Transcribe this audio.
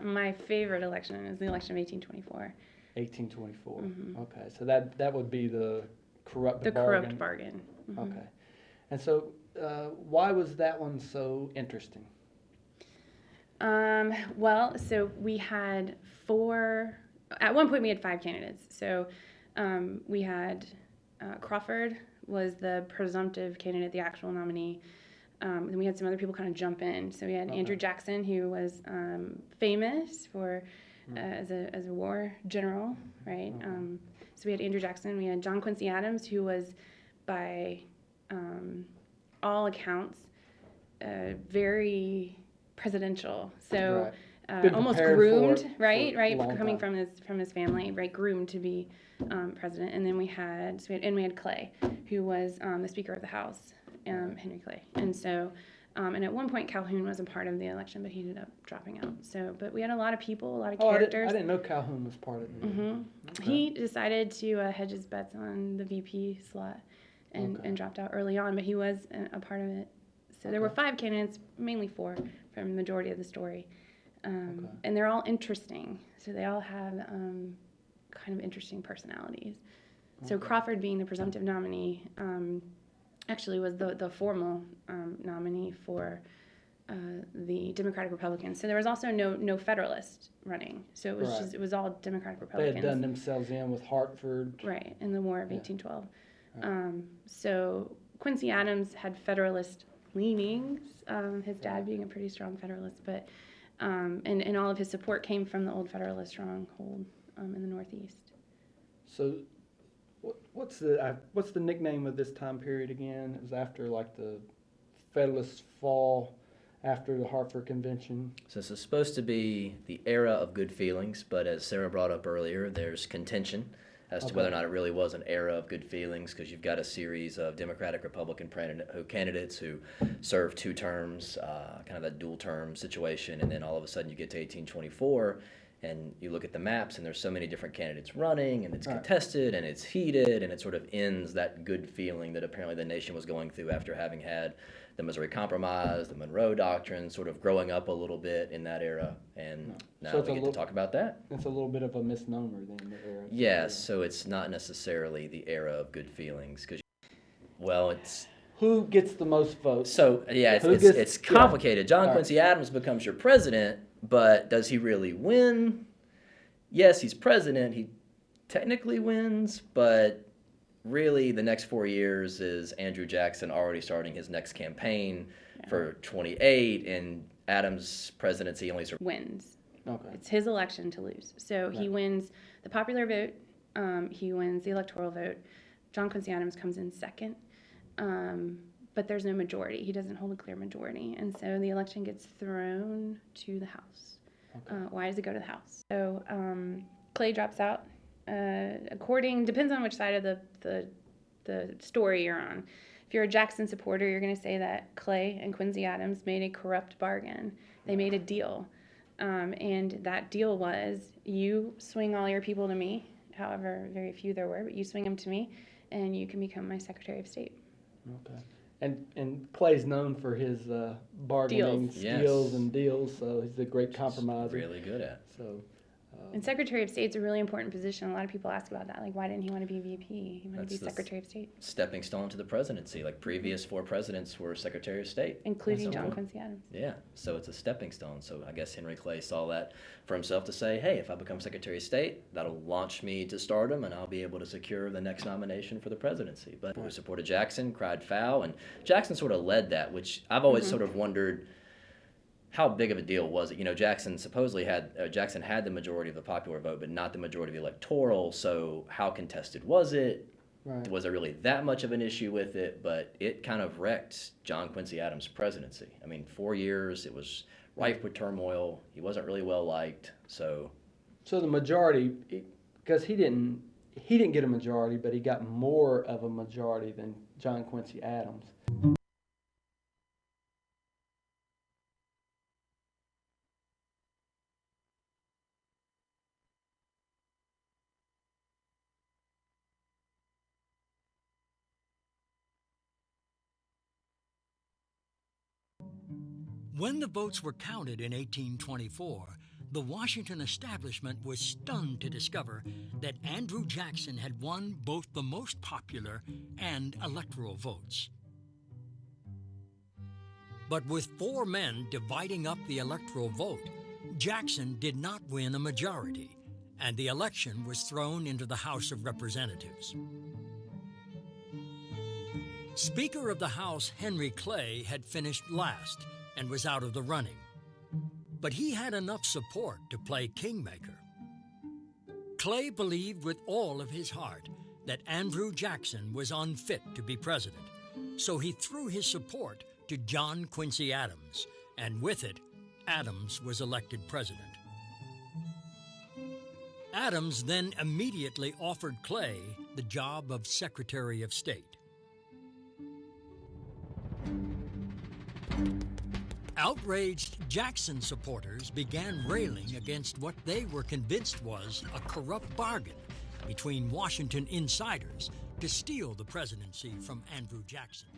My favorite election is the election of 1824. 1824. Mm-hmm. Okay, so that would be the corrupt The bargain. corrupt bargain. Mm-hmm. Okay, and so why was that one so interesting? Well, so we had at one point we had 5 candidates. So we had Crawford was the presumptive candidate, the actual nominee. Then we had some other people kind of jump in. So we had Andrew Jackson, who was famous for as a war general, right? So we had Andrew Jackson. We had John Quincy Adams, who was by all accounts very presidential. So almost groomed, right? Coming from his family, right? Groomed to be president. And then we had Clay, who was the Speaker of the House, Henry Clay. And so, and at one point Calhoun was a part of the election, but he ended up dropping out. So, but we had a lot of people, a lot of characters. I didn't know Calhoun was part of it. Mm-hmm. Okay. He decided to hedge his bets on the VP slot and dropped out early on, but he was a part of it. So there were 5 candidates, mainly 4 from the majority of the story. And they're all interesting. So they all have kind of interesting personalities. So Crawford, being the presumptive nominee, actually was the formal nominee for the Democratic Republicans. So there was also no Federalist running. So it was it was all Democratic Republicans. They had done themselves in with Hartford. Right, in the War of 1812. So Quincy Adams had Federalist leanings, his dad being a pretty strong Federalist, but and all of his support came from the old Federalist stronghold in the Northeast. So what's the nickname of this time period again? It was after like the Federalist fall, after the Hartford Convention. So this is supposed to be the era of good feelings, but as Sara brought up earlier, there's contention as to whether or not it really was an era of good feelings, because you've got a series of Democratic, Republican candidates who served 2 terms, kind of a dual term situation, and then all of a sudden you get to 1824, and you look at the maps, and there's so many different candidates running, and it's contested, and it's heated, and it sort of ends that good feeling that apparently the nation was going through after having had the Missouri Compromise, the Monroe Doctrine, sort of growing up a little bit in that era, and now we get to talk about that. It's a little bit of a misnomer then, the era. Yes, so it's not necessarily the era of good feelings, because, well, it's... Who gets the most votes? So, yeah, it's complicated. John Quincy Adams becomes your president, but does he really win? Yes, he's president. He technically wins, but really the next 4 years is Andrew Jackson already starting his next campaign for 28, and Adams' presidency only wins. Okay. It's his election to lose. So he wins the popular vote. He wins the electoral vote. John Quincy Adams comes in second. But there's no majority. He doesn't hold a clear majority. And so the election gets thrown to the House. Why does it go to the House? So Clay drops out. Depends on which side of the story you're on. If you're a Jackson supporter, you're going to say that Clay and Quincy Adams made a corrupt bargain. They made a deal. And that deal was, you swing all your people to me, however very few there were, but you swing them to me, and you can become my Secretary of State. Okay. And Clay's known for his bargaining skills and deals, so he's a great compromiser. Really good at. So, and Secretary of State's a really important position. A lot of people ask about that. Like, why didn't he want to be VP? He wanted to be Secretary of State. Stepping stone to the presidency. Like, previous 4 presidents were Secretary of State. Including John Quincy Adams. Yeah, so it's a stepping stone. So I guess Henry Clay saw that for himself to say, hey, if I become Secretary of State, that'll launch me to stardom, and I'll be able to secure the next nomination for the presidency. But who supported Jackson cried foul, and Jackson sort of led that, which I've always sort of wondered, how big of a deal was it? You know, Jackson had the majority of the popular vote, but not the majority of the electoral. So how contested was it? Right. Was there really that much of an issue with it? But it kind of wrecked John Quincy Adams' presidency. I mean, 4 years, it was rife with turmoil. He wasn't really well liked. So the majority, because he didn't get a majority, but he got more of a majority than John Quincy Adams. When the votes were counted in 1824, the Washington establishment was stunned to discover that Andrew Jackson had won both the most popular and electoral votes. But with 4 men dividing up the electoral vote, Jackson did not win a majority, and the election was thrown into the House of Representatives. Speaker of the House Henry Clay had finished last and was out of the running, but he had enough support to play kingmaker. Clay believed with all of his heart that Andrew Jackson was unfit to be president, so he threw his support to John Quincy Adams, and with it, Adams was elected president. Adams then immediately offered Clay the job of Secretary of State. Outraged Jackson supporters began railing against what they were convinced was a corrupt bargain between Washington insiders to steal the presidency from Andrew Jackson.